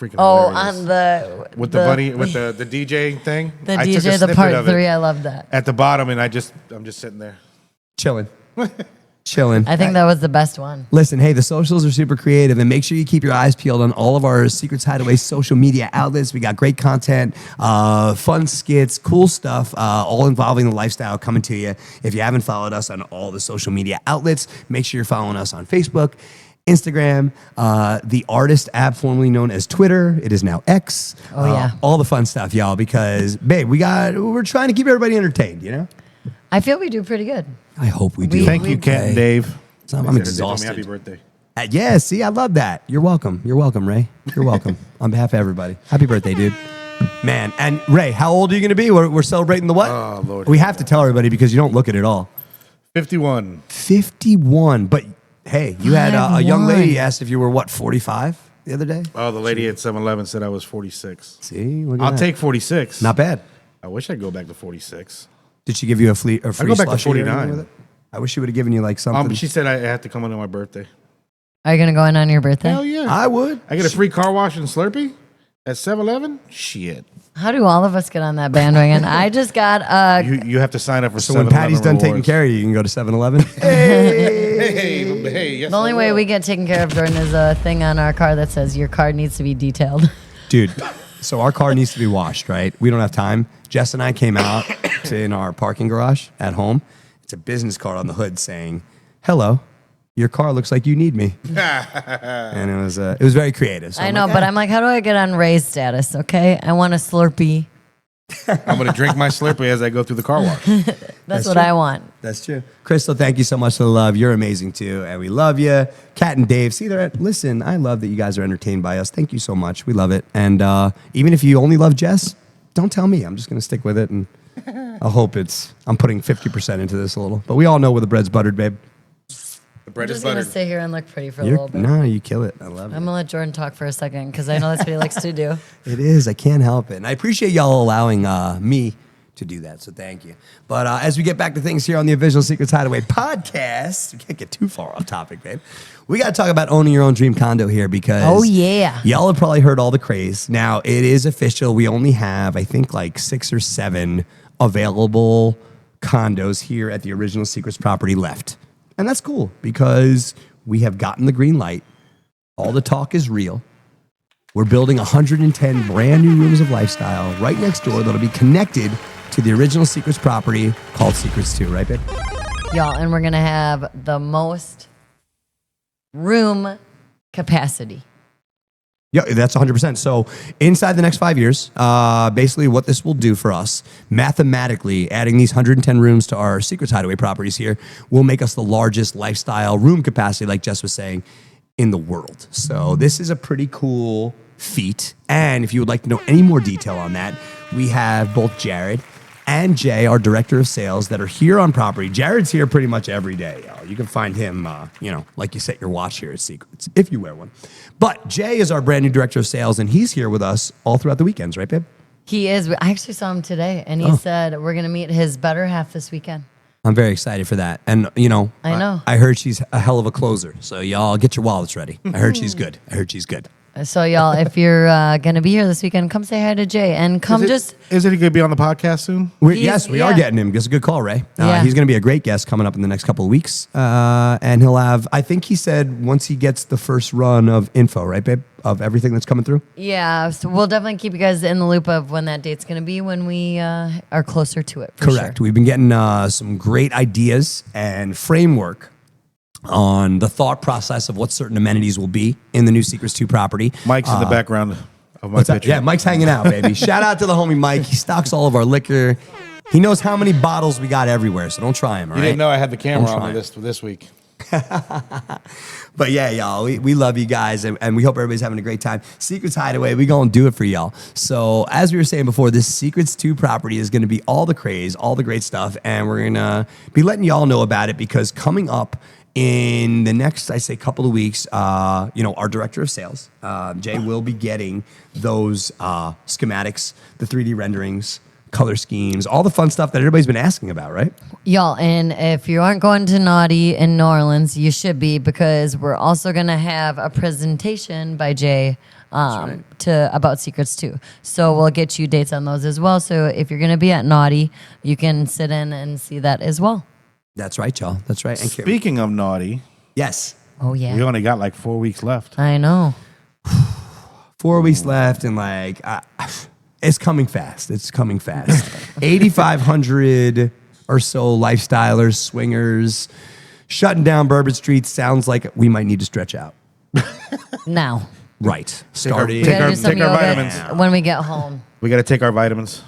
freaking Oh, hilarious. on the With the bunny, with the DJ thing. the I took a DJ, the snippet part of it 3. I love that. At the bottom, and I'm just sitting there. Chilling. Chilling. I think that was the best one. Listen, hey, the socials are super creative, and make sure you keep your eyes peeled on all of our Secrets Hideaway social media outlets. We got great content, fun skits, cool stuff, all involving the lifestyle coming to you. If you haven't followed us on all the social media outlets, make sure you're following us on Facebook, Instagram, the Artist app formerly known as Twitter. It is now X. Oh, yeah. All the fun stuff, y'all, because, babe, we're trying to keep everybody entertained, you know? I feel we do pretty good. I hope we do. Thank you, Cat and Dave. So I'm They told me exhausted. Happy birthday. Yeah, see, I love that. You're welcome. You're welcome, Ray. You're welcome. On behalf of everybody. Happy birthday, dude. Man, and Ray, how old are you going to be? We're celebrating the what? Oh, Lord. We have to tell everybody because you don't look it at all. 51. 51. But hey, you had a young 51. lady asked if you were what, 45 the other day? Oh, the lady at 7-Eleven said I was 46. See, look at I'll that. take 46. Not bad. I wish I'd go back to 46. Did she give you a free go back to slushie or anything 49. with it? I wish she would have given you like something. She said I had to come in on my birthday. Are you going to go in on your birthday? Hell yeah. I would. I get a free car wash and Slurpee at 7-Eleven? Shit. How do all of us get on that bandwagon? I just got You have to sign up for So 7-Eleven when Patty's done taking rewards. care of you, you can go to 7-Eleven. Hey, yes, the only I way will. we get taken care of, Jordan, is a thing on our car that says your car needs to be detailed. Dude, so our car needs to be washed, right? We don't have time. Jess and I came out in our parking garage at home. It's a business card on the hood saying, "Hello, your car looks like you need me." And it was very creative. So I I'm know, like, but I'm like, how do I get on Ray's status? Okay, I want a Slurpee. I'm going to drink my Slurpee as I go through the car wash. That's what true. I want. That's true. Crystal, thank you so much for the love. You're amazing too, and we love you. Kat and Dave, see, listen, I love that you guys are entertained by us. Thank you so much. We love it. And even if you only love Jess, don't tell me. I'm just going to stick with it, and I hope I'm putting 50% into this a little. But we all know where the bread's buttered, babe. The bread I'm is just gonna buttered. sit here and look pretty for a little bit. No, you kill it. I love it. I'm gonna let Jordan talk for a second because I know that's what he likes to do. It is. I can't help it. And I appreciate y'all allowing me to do that. So thank you. But as we get back to things here on the Official Secrets Hideaway podcast, we can't get too far off topic, babe. We got to talk about owning your own dream condo here because Oh, yeah. y'all have probably heard all the craze. Now, it is official. We only have, I think, like 6 or 7 available condos here at the original Secrets property left. And that's cool because we have gotten the green light. All the talk is real. We're building 110 brand new rooms of lifestyle right next door that'll be connected to the original Secrets property called Secrets 2, right, babe? Y'all, and we're going to have the most room capacity. Yeah, that's 100%. So inside the next 5 years, basically what this will do for us, mathematically, adding these 110 rooms to our Secrets Hideaway properties here will make us the largest lifestyle room capacity, like Jess was saying, in the world. So this is a pretty cool feat. And if you would like to know any more detail on that, we have both Jared and Jay, our director of sales, that are here on property. Jared's here pretty much every day, y'all. You can find him, like you set your watch here at Secrets, if you wear one. But Jay is our brand new director of sales, and he's here with us all throughout the weekends, right, babe? He is. I actually saw him today, and he said we're going to meet his better half this weekend. I'm very excited for that. And, I know. I heard she's a hell of a closer. So, y'all, get your wallets ready. I heard she's good. So, y'all, if you're going to be here this weekend, come say hi to Jay and come Is it going to be on the podcast soon? Yes, we are getting him. That's a good call, Ray. Yeah. He's going to be a great guest coming up in the next couple of weeks. And he'll have, I think he said, once he gets the first run of info, right, babe, of everything that's coming through? Yeah, so we'll definitely keep you guys in the loop of when that date's going to be when we are closer to it. Correct. Sure. We've been getting some great ideas and framework on the thought process of what certain amenities will be in the new Secrets 2 property. Mike's in the background of my What's that? picture. Yeah, Mike's hanging out, baby. Shout out to the homie Mike. He stocks all of our liquor. He knows how many bottles we got everywhere, so don't try him, all You right? didn't know I had the camera I'm on me trying. this week. But yeah, y'all, we love you guys, and we hope everybody's having a great time. Secrets Hideaway, we gonna do it for y'all. So as we were saying before, this Secrets 2 property is gonna be all the craze, all the great stuff, and we're gonna be letting y'all know about it because coming up in the next, I say, couple of weeks, our director of sales, Jay, will be getting those schematics, the 3D renderings, color schemes, all the fun stuff that everybody's been asking about, right? Y'all, and if you aren't going to Naughty in New Orleans, you should be because we're also going to have a presentation by Jay about Secrets 2. So we'll get you dates on those as well. So if you're going to be at Naughty, you can sit in and see that as well. That's right, y'all. That's right. And Speaking of naughty, yes. Oh, yeah. we only got like 4 weeks left. I know. 4 weeks left, and it's coming fast. It's coming fast. 8,500 or so lifestylers, swingers, shutting down Bourbon Street. Sounds like we might need to stretch out. Now. Right. We Starting. gotta do some take our yoga vitamins. when we get home. We got to take our vitamins,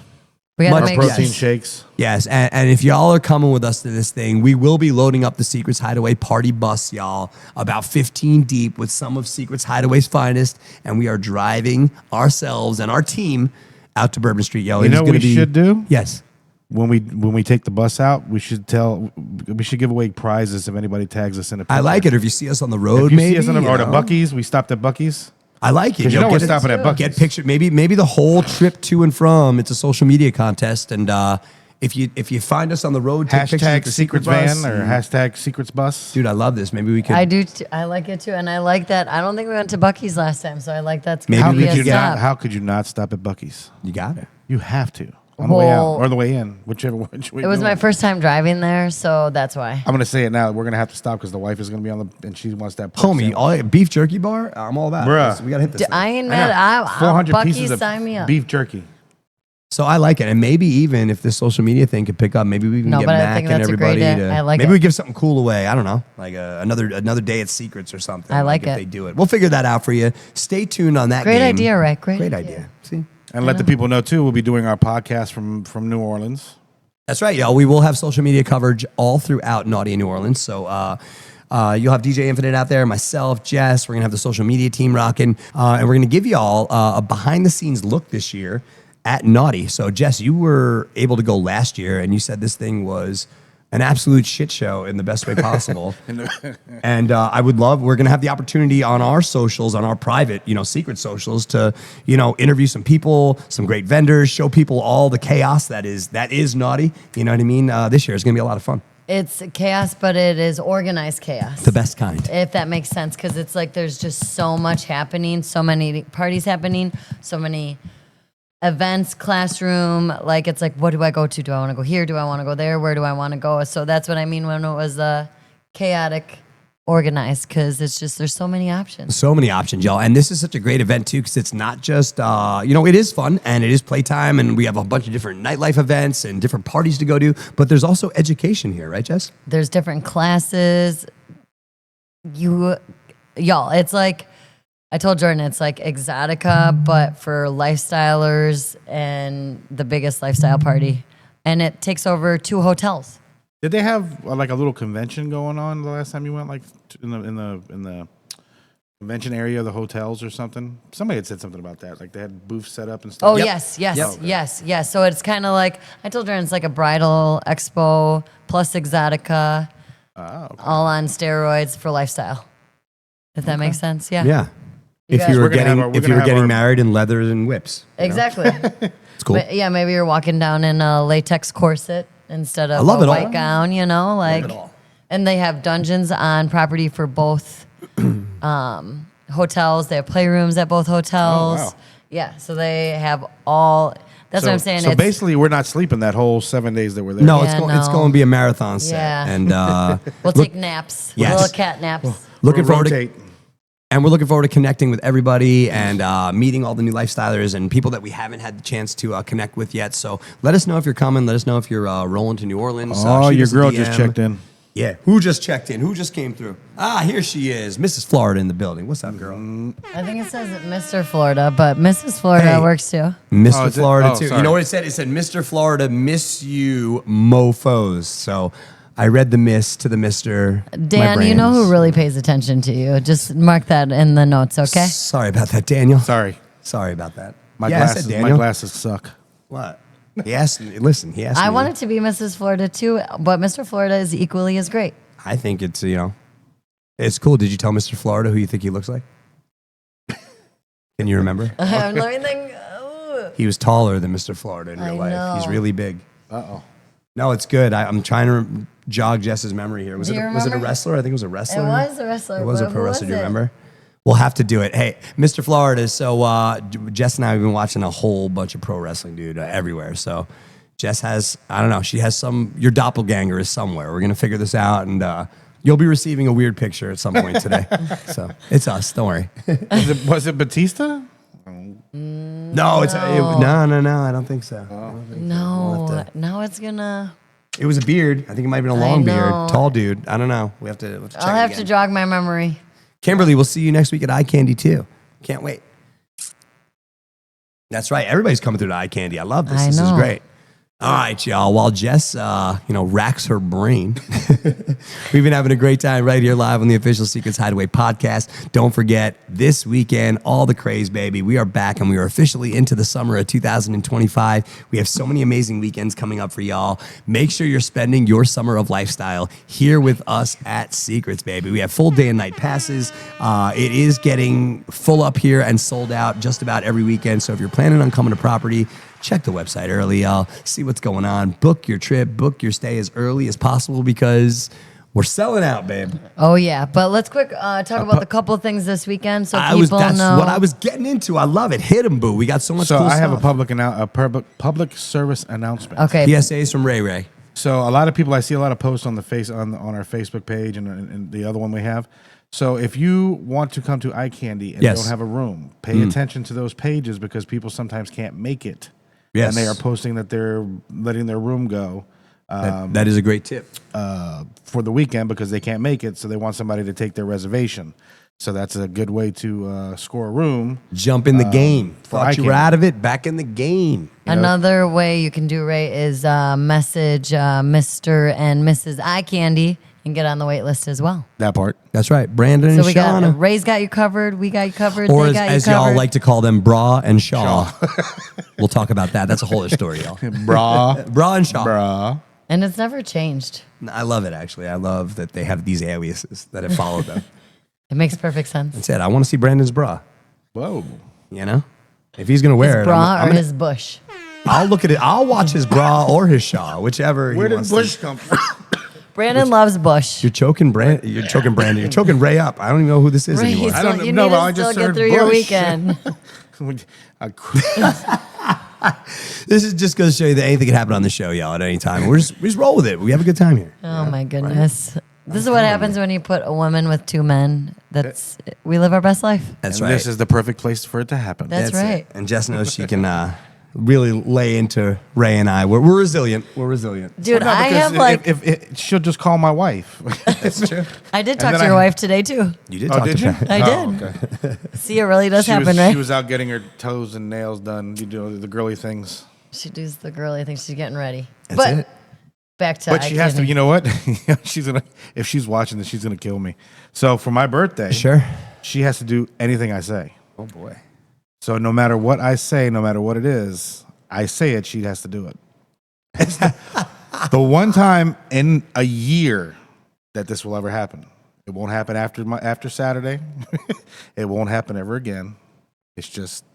We got Much to our make protein Yes. shakes. Yes, and if y'all are coming with us to this thing, we will be loading up the Secrets Hideaway party bus, y'all, about 15 deep with some of Secrets Hideaway's finest, and we are driving ourselves and our team out to Bourbon Street, yo. You It is know what gonna we be- should do? Yes. When we take the bus out, we should give away prizes if anybody tags us in a picture. I like it. If you see us on the road, If you maybe. see us on you or the know. Buc-ee's, we stopped at Buc-ee's. I like it. 'Cause you know we're get it- stopping at Buc-ee's. Get picture. Maybe the whole trip to and from. It's a social media contest, and if you find us on the road, take pictures Hashtag with the Secrets Secret Van Bus, or hashtag Secrets Bus. dude, I love this. Maybe we could. I do. I like it too, and I like that. I don't think we went to Buc-ee's last time, so I like that's Maybe gonna we be could a get- stop. How could you not stop at Buc-ee's? You got it. You have to on the way out Well, or the way in, whichever which way. It was you're my going. first time driving there, so that's why. I'm gonna say it now. We're gonna have to stop because the wife is gonna be on the and she wants that. Homie, beef jerky bar. I'm all about Bruh. it. We gotta hit this. thing. I ain't mad. I 400 Buc-ee's pieces of sign me up. beef jerky. So I like it, and maybe even if this social media thing could pick up, maybe we can No, get but I Mac think and that's a great everybody idea. to. I like maybe it. we give something cool away. I don't know, like another day at Secrets or something. I like if it. they do it. We'll figure that out for you. Stay tuned on that. Great game. idea, Rick. Great Great idea. idea. See. And let the people know too. We'll be doing our podcast from New Orleans. That's right, y'all. We will have social media coverage all throughout Naughty in New Orleans. So you'll have DJ Infinite out there, myself, Jess. We're going to have the social media team rocking. And we're going to give y'all a behind-the-scenes look this year at Naughty. So, Jess, you were able to go last year, and you said this thing was an absolute shit show in the best way possible. And we're going to have the opportunity on our socials, on our private, secret socials to, interview some people, some great vendors, show people all the chaos that is Naughty. You know what I mean? This year is going to be a lot of fun. It's chaos, but it is organized chaos. The best kind. If that makes sense, because it's like there's just so much happening, so many parties happening, so many events, classroom. Like, it's like, what do I go to? Do I want to go here? Do I want to go there? Where do I want to go? So that's what I mean when it was chaotic organized because it's just there's so many options. So many options, y'all. And this is such a great event, too, because it's not just, it is fun and it is playtime and we have a bunch of different nightlife events and different parties to go to, but there's also education here, right, Jess? There's different classes. Y'all, it's like, I told Jordan, it's like Exotica, but for lifestylers and the biggest lifestyle party. And it takes over 2 hotels. Did they have like a little convention going on the last time you went, like in the convention area of the hotels or something? Somebody had said something about that. Like they had booths set up and stuff. Oh, yes. So it's kind of like, I told Jordan, it's like a bridal expo plus Exotica, all on steroids for lifestyle. If that makes sense, yeah. Yeah. If guys- you were We're gonna have getting our- if you were getting married in leathers and whips. Exactly. It's cool. Yeah, maybe you're walking down in a latex corset instead of love a it all. white gown, like. it all. And they have dungeons on property for both hotels. They have playrooms at both hotels. Oh, wow. Yeah, so they have all. That's what I'm saying. So It's- basically, we're not sleeping that whole 7 days that we're there. No, Yeah, it's no. going to be a marathon set. Yeah. And we'll take naps, Yes. little cat naps. looking We'll forward to rotate. And we're looking forward to connecting with everybody and meeting all the new lifestylers and people that we haven't had the chance to connect with yet. So let us know if you're coming. Let us know if you're rolling to New Orleans. Oh, Shoot your us a girl DM. just checked in. Yeah. Who just checked in? Who just came through? Here she is. Mrs. Florida in the building. What's up, girl? I think it says Mr. Florida, but Mrs. Florida Hey. works too. Mr. Oh, is it? Florida, Oh, too. You sorry. know what it said? It said, Mr. Florida, miss you, mofos. So I read the miss to the Mr. Dan, you know who really pays attention to you. Just mark that in the notes, okay? Sorry about that, Daniel. Sorry, Sorry about that. my Yeah, I glasses. said My Daniel. glasses suck. What? He asked me. Listen, he asked me. I wanted to be Mrs. Florida too, but Mr. Florida is equally as great. I think it's, it's cool. Did you tell Mr. Florida who you think he looks like? Can you remember? Let me think. Ooh. He was taller than Mr. Florida in real I life. He's know. really big. Uh-oh. No, it's good. I'm trying to jog Jess's memory here. Was Do it you was it a remember? wrestler? I think it was a wrestler. It was a wrestler. It was a but pro who wrestler. Do you was it? remember? We'll have to do it. Hey, Mr. Florida. So Jess and I have been watching a whole bunch of pro wrestling, dude, everywhere. So Jess has, I don't know, she has your doppelganger is somewhere. We're going to figure this out, and you'll be receiving a weird picture at some point today. So it's us. Don't worry. Was it Batista? No, it's no. I don't think so. No, We'll have now it's gonna. It was a beard. I think it might have been a I long beard. know. Tall dude. I don't know. We have to check I'll it have again. to jog my memory. Kimberly, we'll see you next week at iCandy too. Can't wait. That's right. Everybody's coming through to iCandy. I love this. I This is know. great. All right, y'all. While Jess, racks her brain, we've been having a great time right here live on the official Secrets Hideaway podcast. Don't forget, this weekend, all the craze, baby. We are back and we are officially into the summer of 2025. We have so many amazing weekends coming up for y'all. Make sure you're spending your summer of lifestyle here with us at Secrets, baby. We have full day and night passes. It is getting full up here and sold out just about every weekend. So if you're planning on coming to property, check the website early, y'all. See what's going on. Book your trip. Book your stay as early as possible because we're selling out, babe. Oh yeah, but let's quick talk about the couple of things this weekend so That's people know. what I was getting into. I love it. Hit 'em, boo. We got so much So cool I have stuff. a public service announcement. Okay. PSAs from Ray Ray. So a lot of people, I see a lot of posts on on our Facebook page and the other one we have. So if you want to come to iCandy and Yes. don't have a room, pay attention to those pages because people sometimes can't make it. Yes. And they are posting that they're letting their room go That is a great tip. for the weekend because they can't make it. So they want somebody to take their reservation. So that's a good way to score a room. Jump in the game. Thought you were iCandy. out of it. Back in the game. Another way you can do right is message Mr. and Mrs. iCandy and get on the wait list as well. That part. That's right. Brandon So and we got Shauna. Ray's got you covered. We got you covered. Or they got as you covered. y'all like to call them, Bra and Shaw. We'll talk about that. That's a whole other story, y'all. Brah. Bra and Shaw. Bruh. And it's never changed. I love it, actually. I love that they have these aliases that have followed them. It makes perfect sense. That's it. I want to see Brandon's bra. Whoa. You know? If he's going to wear His it, bra I'm or his bush. I'll look at it. I'll watch his bra or his shaw, whichever. Where he did wants Bush to. come from? Brandon loves bush. You're choking Brandon. You're choking Brandon. You're choking Ray up. I don't even know who this is Ray, anymore. I don't you know, need but to I just still get heard through your bush. weekend. This is just going to show you that anything can happen on the show, y'all, at any time. We just roll with it. We have a good time here. Oh my goodness. This is what happens when you put a woman with two men. We live our best life. That's and right. This is the perfect place for it to happen. That's right. it. And Jess knows she can really lay into Ray and I. We're resilient. We're resilient. Dude, Well, no, I because have like if she'll just call my wife. That's true. I did talk then to your I- wife today too. You did Oh, talk did to you? Pat. I Oh, did. okay. See, it really does happen, right? She was out getting her toes and nails done. You know the girly things. She does the girly thing. She's getting ready. That's but it. back to But she has to. iCandy. You know what? She's gonna. If she's watching this, she's gonna kill me. So for my birthday, Sure. she has to do anything I say. Oh boy. So no matter what I say, no matter what it is, I say it. She has to do it. It's the one time in a year that this will ever happen. It won't happen after Saturday. It won't happen ever again. It's just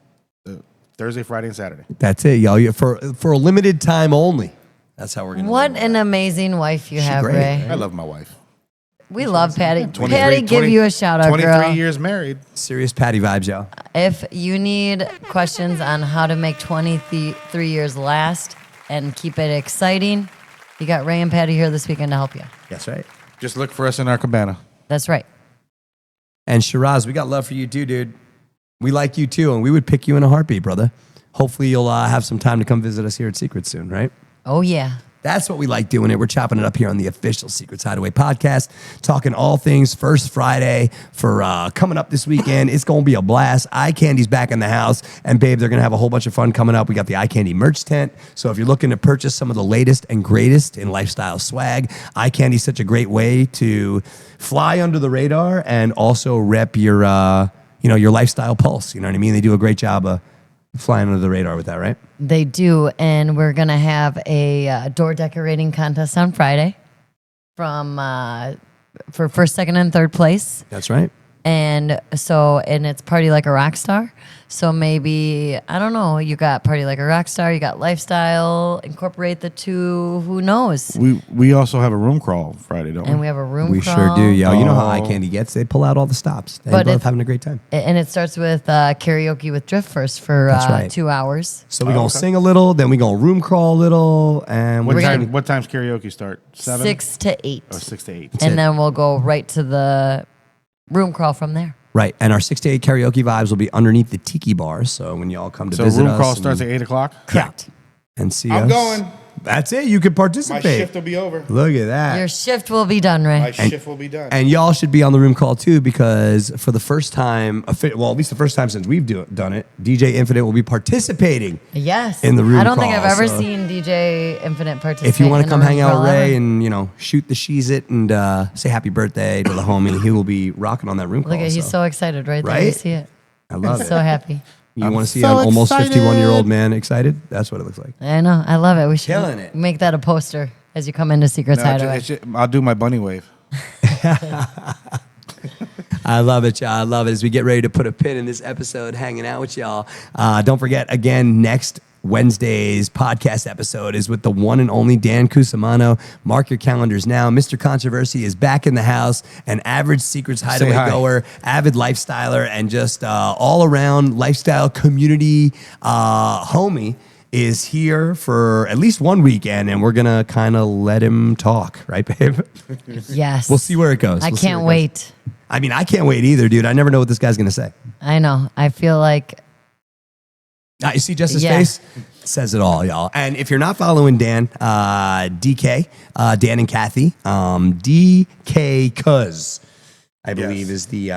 Thursday, Friday, and Saturday. That's it, y'all. For a limited time only. That's how we're gonna. What live. an amazing wife you have, great, Ray. I love my wife. We love Patty. 23 Patty, give 20 you a shout out, 23 girl. years married. Serious Patty vibes, y'all. If you need questions on how to make 23 years last and keep it exciting, you got Ray and Patty here this weekend to help you. That's right. Just look for us in our cabana. That's right. And Shiraz, we got love for you too, dude. We like you too, and we would pick you in a heartbeat, brother. Hopefully, you'll have some time to come visit us here at Secrets soon, right? Oh, yeah. That's what we like doing it. We're chopping it up here on the official Secrets Hideaway podcast, talking all things First Friday for coming up this weekend. It's going to be a blast. iCandy's back in the house. And, babe, they're going to have a whole bunch of fun coming up. We got the iCandy merch tent. So if you're looking to purchase some of the latest and greatest in lifestyle swag, iCandy's such a great way to fly under the radar and also rep your, your lifestyle pulse. You know what I mean? They do a great job of flying under the radar with that, right? They do. And we're going to have a door decorating contest on Friday for first, second, and third place. That's right. And it's Party Like a Rock Star. So maybe, I don't know, you got Party Like a Rock Star, you got Lifestyle, incorporate the two, who knows? We also have a room crawl Friday, don't And we? we have a room We crawl. sure do, yo. You know how Oh. iCandy gets. They pull out all the stops. They're But both if- having a great time. And it starts with karaoke with Drift first for That's right. 2 hours. So we're going to okay. sing a little, then we're going to room crawl a little, and What we're time? going to... What time's karaoke start? 7? 6 to 8. Oh, 6 to 8. it. And then we'll go right to the room crawl from there. Right, and our 6 to 8 karaoke vibes will be underneath the tiki bars, so when y'all come to So visit room us... crawl and- starts at 8 o'clock. Correct. And see I'm us. going. That's it. You can My participate. shift will be over. Look at that. Your shift will be done, Ray. My shift will be done. And y'all should be on the room call too, because for the first time, well, at least the first time since we've done it, DJ Infinite will be participating. Yes. In the room I don't think crawl, I've ever so- seen DJ Infinite participate. If you want in to a come room hang out crawl with Ray ever. and, shoot the she's it and say happy birthday to the homie, he will be rocking on that room call. Look at, he's so excited right there. Right? You see it. I love it. So happy. You want to see so an almost excited. 51-year-old man excited? That's what it looks like. I know. I love it. We should Killing it. make that a poster as you come into Secrets No, Hideaway. I'll do my bunny wave. I love it, y'all. I love it. As we get ready to put a pin in this episode, hanging out with y'all. Don't forget, again, next Wednesday's podcast episode is with the one and only Dan Cusimano. Mark your calendars now. Mr. Controversy is back in the house. An average Secrets Hideaway hi. goer, avid lifestyler, and just all-around lifestyle community homie is here for at least one weekend, and we're going to kind of let him talk. Right, babe? Yes. We'll see where it goes. I We'll see can't where it goes. wait. I mean, I can't wait either, dude. I never know what this guy's going to say. I know. I feel like You see Jess's Yeah. face? Says it all, y'all. And if you're not following Dan, DK, Dan and Kathy, DK Cuz, I believe is the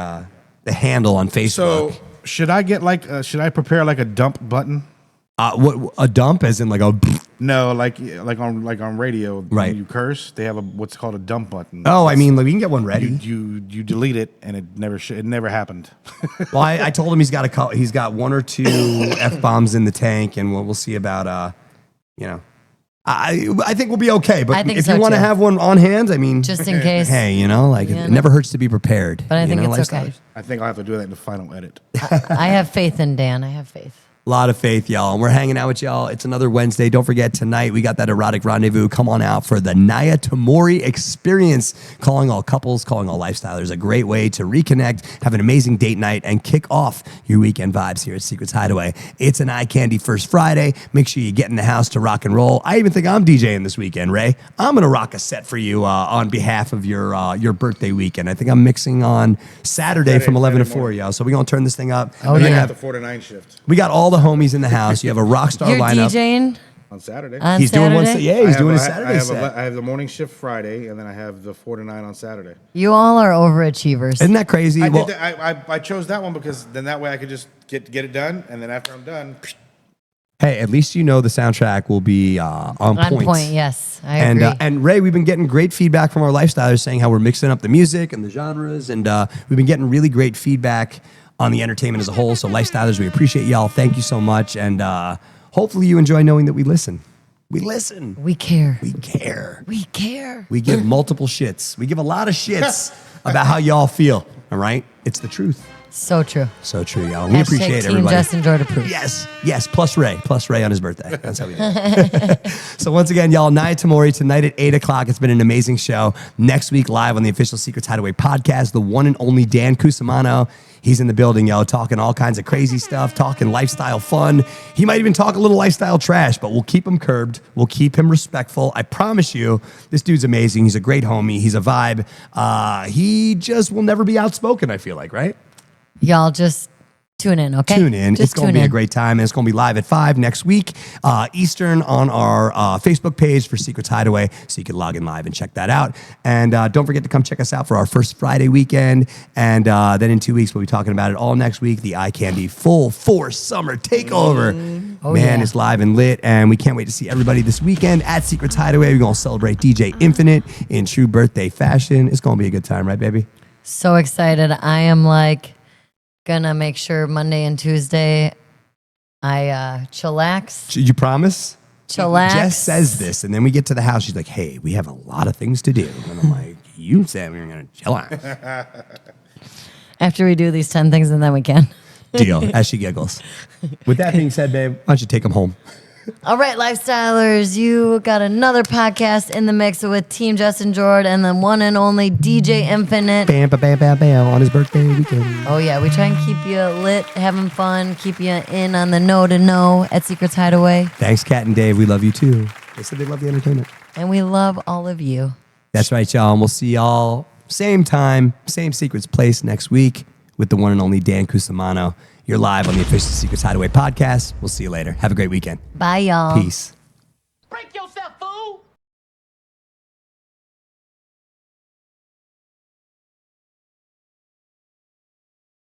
handle on Facebook. So should I get should I prepare like a dump button? What a dump, as in like a. No, like on radio, Right. when you curse, they have what's called a dump button. Oh, I mean, like, we can get one ready. You delete it and it never happened. Well, I told him he's got one or two f bombs in the tank, and we'll see about I think we'll be okay. But I think if so, you want to too. have one on hand, I mean, just in case. hey, Yeah, it never hurts to be prepared. But I think it's lifestyle. okay. I think I'll have to do that in the final edit. I have faith in Dan. I have faith. A lot of faith, y'all. And we're hanging out with y'all. It's another Wednesday. Don't forget, tonight we got that erotic rendezvous. Come on out for the Naya Tamori experience. Calling all couples, calling all lifestylers. A great way to reconnect, have an amazing date night, and kick off your weekend vibes here at Secrets Hideaway. It's an iCandy First Friday. Make sure you get in the house to rock and roll. I even think I'm DJing this weekend, Ray. I'm going to rock a set for you on behalf of your birthday weekend. I think I'm mixing on Saturday from 11 to 4, y'all. So we're going to turn this thing up. Oh, And yeah. I got the 4 to 9 shift We got all the homies in the house. You have a rock star You're lineup. DJing on Saturday. on He's Saturday? doing one. Yeah, he's doing a Saturday set. I have the morning shift Friday, and then I have the 4 to 9 on Saturday. You all are overachievers. Isn't that crazy? I Well, did that, I chose that one because then that way I could just get it done, and then after I'm done, hey, at least you know the soundtrack will be on On point. point, yes. I And agree. and Ray, we've been getting great feedback from our lifestylers saying how we're mixing up the music and the genres, and we've been getting really great feedback on the entertainment as a whole. So lifestylers, we appreciate y'all. Thank you so much, and hopefully you enjoy knowing that we listen. We listen. We care. We care. We care. We give multiple shits. We give a lot of shits about how y'all feel. All right, it's the truth. So true. So true, y'all. We appreciate Hashtag Team everybody. Jess and Jordan approved. Yes, plus Ray on his birthday. That's how we do it. So once again, y'all, Naya Tamori tonight at 8 o'clock. It's been an amazing show. Next week, live on the official Secrets Hideaway podcast, the one and only Dan Cusimano. He's in the building, y'all, talking all kinds of crazy stuff, talking lifestyle fun. He might even talk a little lifestyle trash, but we'll keep him curbed. We'll keep him respectful. I promise you, this dude's amazing. He's a great homie. He's a vibe. He just will never be outspoken, I feel like, right? Y'all just tune in, okay? Tune in. Just It's going to tune be a in. great time. And it's going to be live at 5 next week, Eastern, on our Facebook page for Secrets Hideaway. So you can log in live and check that out. And don't forget to come check us out for our first Friday weekend. And then in 2 weeks, we'll be talking about it all next week. The iCandy Full Force Summer Takeover. Oh, Man, yeah. it's live and lit. And we can't wait to see everybody this weekend at Secrets Hideaway. We're going to celebrate DJ Infinite in true birthday fashion. It's going to be a good time, right, baby? So excited. I am like gonna make sure Monday and Tuesday I chillax. You promise? Chillax. Jess says this, and then we get to the house. She's like, "Hey, we have a lot of things to do." And I'm like, "You said we were gonna chill out." After we do these 10 things, and then we can. Deal. As she giggles. With that being said, babe, why don't you take them home? All right, lifestylers, you got another podcast in the mix with Team Justin Jordan and the one and only DJ Infinite. Bam, bam, bam, bam, bam on his birthday weekend. Oh yeah, we try and keep you lit, having fun, keep you in on the know to know at Secrets Hideaway, Thanks, Kat and Dave. We love you too. They said they love the entertainment. and we love all of you. That's right, y'all. And we'll see y'all same time, same Secrets place next week with the one and only Dan Cusimano. You're live on the official Secrets Hideaway podcast. We'll see you later. Have a great weekend. Bye, y'all. Peace.